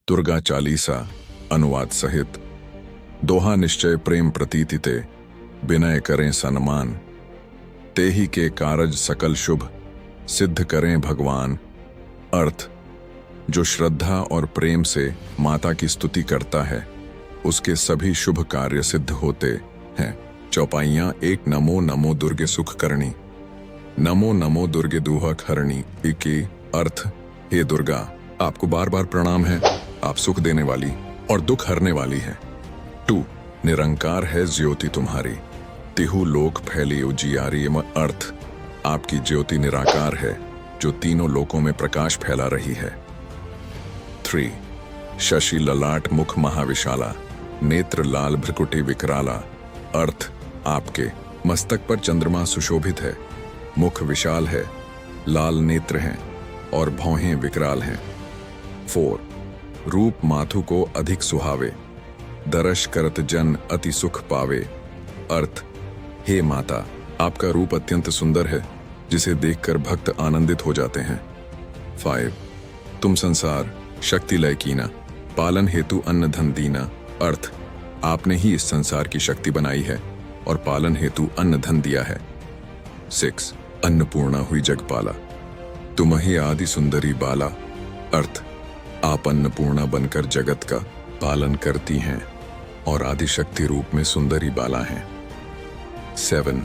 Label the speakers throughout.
Speaker 1: दुर्गा चालीसा अनुवाद सहित। दोहा निश्चय प्रेम प्रतीति ते, विनय करें सन्मान। तेहि के कारज सकल शुभ, सिद्ध करें भगवान। अर्थ, जो श्रद्धा और प्रेम से माता की स्तुति करता है उसके सभी शुभ कार्य सिद्ध होते हैं। चौपाइयां। एक, नमो नमो दुर्गे सुख करणी। नमो नमो दुर्गे दुहक हरणी। की अर्थ, हे दुर्गा, आपको बार बार प्रणाम है, आप सुख देने वाली और दुख हरने वाली है। 2, निरंकार है ज्योति तुम्हारी, तिहु लोक फैली उजियारी। अर्थ, आपकी ज्योति निराकार है जो तीनों लोकों में प्रकाश फैला रही है। 3, शशि ललाट मुख महाविशाला, नेत्र लाल भ्रकुटी विकराला। अर्थ, आपके मस्तक पर चंद्रमा सुशोभित है, मुख विशाल है, लाल नेत्र हैं और भौहें विकराल हैं। 4, रूप माथु को अधिक सुहावे, दरश करत जन अति सुख पावे। अर्थ, हे माता, आपका रूप अत्यंत सुंदर है जिसे देखकर भक्त आनंदित हो जाते हैं। 5, तुम संसार शक्ति लय कीना, पालन हेतु अन्न धन दीना। अर्थ, आपने ही इस संसार की शक्ति बनाई है और पालन हेतु अन्न धन दिया है। 6, अन्नपूर्णा हुई जगपाला, तुम ही आदि सुंदरी बाला। अर्थ, आप अन्नपूर्णा बनकर जगत का पालन करती हैं और आदि शक्ति रूप में सुंदरी बाला हैं। 7,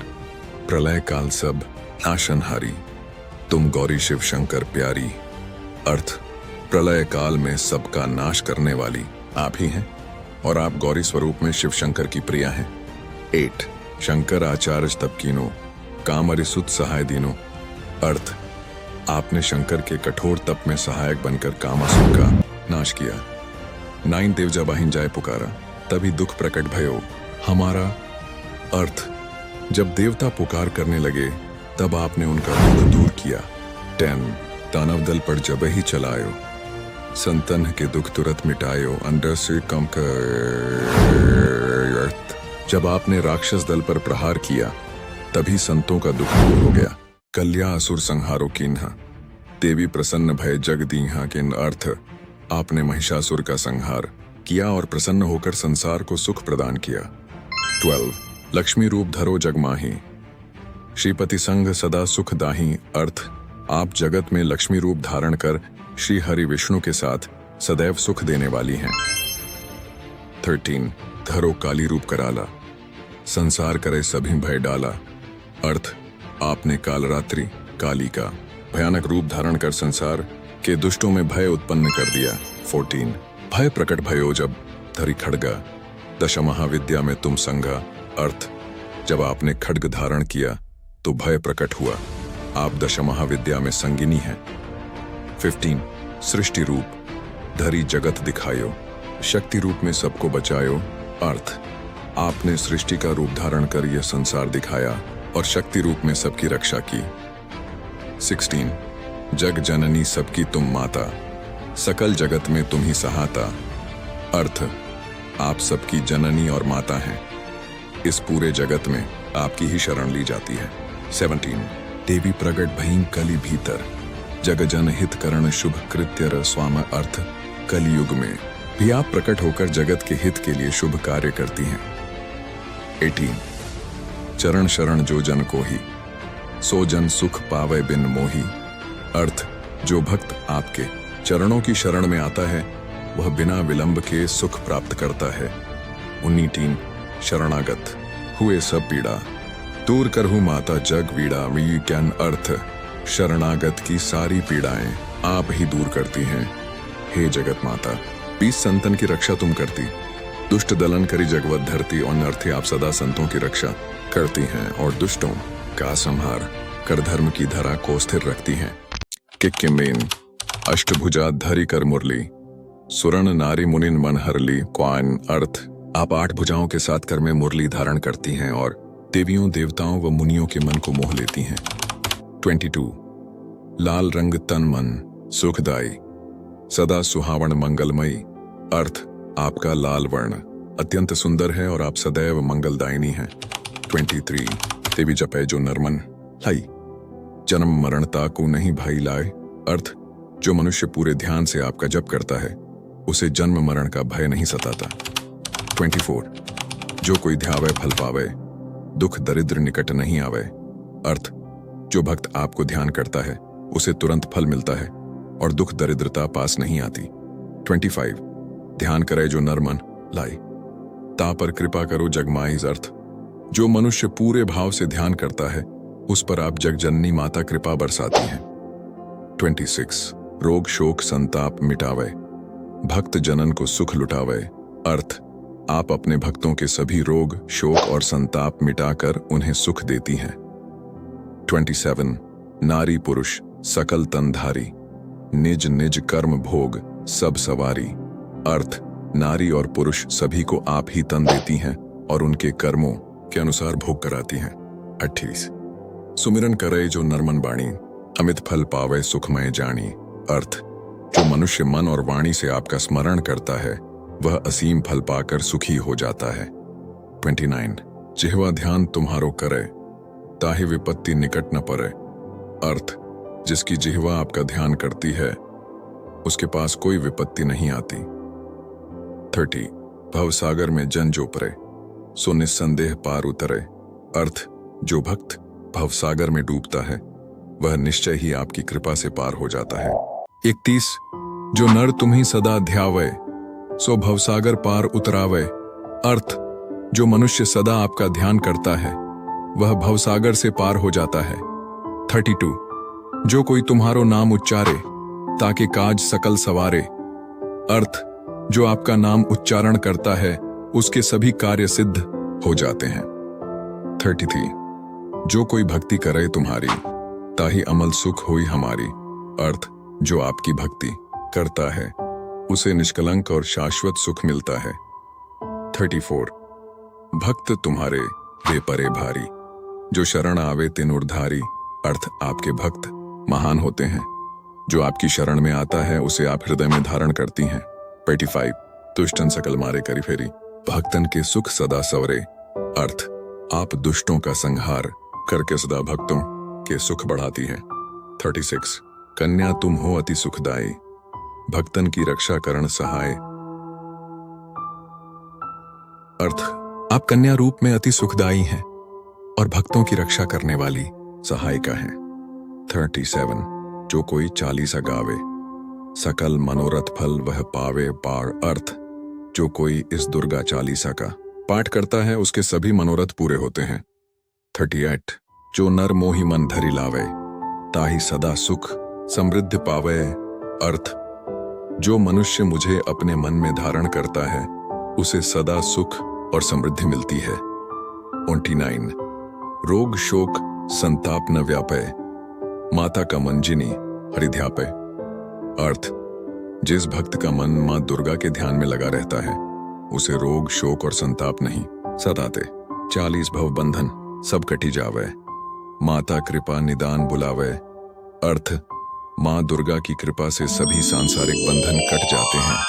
Speaker 1: प्रलय काल सब नाशनहारी, तुम गौरी शिव शंकर प्यारी। अर्थ, प्रलय काल में सबका नाश करने वाली आप ही हैं और आप गौरी स्वरूप में शिव शंकर की प्रिया हैं। 8, शंकर आचार्य तप कीनो, कामरिसुत सहाय दीनो। अर्थ, आपने शंकर के कठोर तप में सहायक बनकर कामासुर का नाश किया। 9, देवजा बाहिन जाय पुकारा, तभी दुख प्रकट भयो हमारा। अर्थ, जब देवता पुकार करने लगे तब आपने उनका दुख दूर किया। 10, दानव दल पर जब ही चलायो, संतन के दुख तुरंत मिटायो अंडर से कम कर। जब आपने राक्षस दल पर प्रहार किया तभी संतों का दुख दूर हो गया। कल्या असुर संहारो कीन्हा, देवी प्रसन्न भय जग दीन्हा। किन अर्थ, आपने महिषासुर का संहार किया और प्रसन्न होकर संसार को सुख प्रदान किया। 12, लक्ष्मी रूप धरो जगमाही, श्रीपति संग सदा सुख दाही। अर्थ, आप जगत में लक्ष्मी रूप धारण कर श्री हरि विष्णु के साथ सदैव सुख देने वाली हैं। 13, धरो काली रूप कराला, संसार करे सभी भय डाला। अर्थ, आपने कालरात्रि काली का भयानक रूप धारण कर संसार के दुष्टों में भय उत्पन्न कर दिया। 14, भय प्रकट भयो जब धरी खड़गा, दश महाविद्या में तुम संगा। अर्थ, जब आपने खड्ग धारण किया तो भय प्रकट हुआ, आप दश महाविद्या में संगिनी हैं। 15, सृष्टि रूप धरी जगत दिखायो, शक्ति रूप में सबको बचायो। अर्थ, आपने सृष्टि का रूप धारण कर यह संसार दिखाया और शक्ति रूप में सबकी रक्षा की। 16, जग जननी सबकी तुम माता, सकल जगत में तुम ही सहाता। अर्थ, आप सबकी जननी और माता हैं, इस पूरे जगत में आपकी ही शरण ली जाती है। 17, देवी प्रगट भईं कली भीतर, जग जन हित करण शुभ कृत्य र स्वाम। अर्थ, कलयुग में भी आप प्रकट होकर जगत के हित के लिए शुभ कार्य करती हैं। 18, चरण शरण जो जन को ही, सो जन सुख पावे बिन मोही। अर्थ, जो भक्त आपके चरणों की शरण में आता है वह बिना विलंब के सुख प्राप्त करता है। 19, शरणागत हुए सब पीड़ा, दूर करहु माता जग वीड़ा। We can. अर्थ, शरणागत की सारी पीड़ाएं आप ही दूर करती हैं, हे जगत माता। 20, संतन की रक्षा तुम करती, दुष्ट दलन करी जगवत धरती। और अर्थ, आप सदा संतों की रक्षा करती हैं और दुष्टों का संहार कर धर्म की धरा को स्थिर रखती हैं। किक्किमेन, अष्टभुजा धरी कर मुरली, सुरण नारी मुनिन मन हरली। क्वान। अर्थ, आप 8 भुजाओं के साथ कर में मुरली धारण करती हैं और देवियों देवताओं व मुनियों के मन को मोह लेती हैं। 22, लाल रंग तन मन सुखदाई, सदा सुहावण मंगलमयी। अर्थ, आपका लाल वर्ण अत्यंत सुंदर है और आप सदैव मंगलदायिनी हैं। 23, देवी जपै जो नरमन लाई, जन्म मरणता को नहीं भाई लाए। अर्थ, जो मनुष्य पूरे ध्यान से आपका जप करता है उसे जन्म मरण का भय नहीं सताता। 24 जो कोई ध्यावे फल पावे, दुख दरिद्र निकट नहीं आवे। अर्थ जो भक्त आपको ध्यान करता है उसे तुरंत फल मिलता है और दुख दरिद्रता पास नहीं आती। 25 ध्यान करे जो नर मन लाई, ता पर कृपा करो जगमाइज। अर्थ जो मनुष्य पूरे भाव से ध्यान करता है उस पर आप जगजननी माता कृपा बरसाती हैं। 26 रोग शोक संताप मिटावे, भक्त जनन को सुख लुटावे। अर्थ आप अपने भक्तों के सभी रोग शोक और संताप मिटाकर उन्हें सुख देती हैं। 27 नारी पुरुष सकल तनधारी, निज निज कर्म भोग सब सवारी। अर्थ नारी और पुरुष सभी को आप ही तन देती हैं और उनके कर्मों के अनुसार भोग कराती हैं। 28 सुमिरन करे जो नरमन बाणी, अमित फल पावे सुखमय जानी। अर्थ जो मनुष्य मन और वाणी से आपका स्मरण करता है वह असीम फल पाकर सुखी हो जाता है। 29 जिह्वा ध्यान तुम्हारो करे, ताहि विपत्ति निकट न परे। अर्थ जिसकी जिह्वा आपका ध्यान करती है उसके पास कोई विपत्ति नहीं आती। 30 भवसागर में जन जो परे, सो निस्संदेह पार उतरे। अर्थ जो भक्त भवसागर में डूबता है वह निश्चय ही आपकी कृपा से पार हो जाता है। 31 जो नर तुम्ही सदा ध्यावे, सो भवसागर पार उतरावे। अर्थ जो मनुष्य सदा आपका ध्यान करता है वह भवसागर से पार हो जाता है। 32 जो कोई तुम्हारो नाम उच्चारे, ताकि काज सकल सवारे। अर्थ जो आपका नाम उच्चारण करता है उसके सभी कार्य सिद्ध हो जाते हैं। 33 जो कोई भक्ति करे तुम्हारी, ताहि अमल सुख होई हमारी। अर्थ जो आपकी भक्ति करता है उसे निष्कलंक और शाश्वत सुख मिलता है। 34 भक्त तुम्हारे वे परे भारी, जो शरण आवे तिन उर्धारी। अर्थ आपके भक्त महान होते हैं, जो आपकी शरण में आता है उसे आप हृदय में धारण करती हैं। 35 दुष्टन सकल मारे करी फेरी, भक्तन के सुख सदा सवरे। अर्थ आप दुष्टों का संहार करके सदा भक्तों के सुख बढ़ाती हैं। 36 कन्या तुम हो अति सुखदाई, भक्तन की रक्षा करण सहाय। अर्थ आप कन्या रूप में अति सुखदाई हैं और भक्तों की रक्षा करने वाली सहायिका हैं। 37 जो कोई चालीसा गावे, सकल मनोरथ फल वह पावे पार। अर्थ जो कोई इस दुर्गा चालीसा का पाठ करता है उसके सभी मनोरथ पूरे होते हैं। 38 जो नर मोहि मन धरि लावे, ताहि सदा सुख समृद्धि पावे। अर्थ जो मनुष्य मुझे अपने मन में धारण करता है उसे सदा सुख और समृद्धि मिलती है। 29 रोग शोक संताप न व्यापे, माता का मन जिनी हरिध्यापे। अर्थ जिस भक्त का मन मां दुर्गा के ध्यान में लगा रहता है उसे रोग शोक और संताप नहीं सताते। 40 भव बंधन सब कटी जावे, माता कृपा निदान बुलावे। अर्थ मां दुर्गा की कृपा से सभी सांसारिक बंधन कट जाते हैं।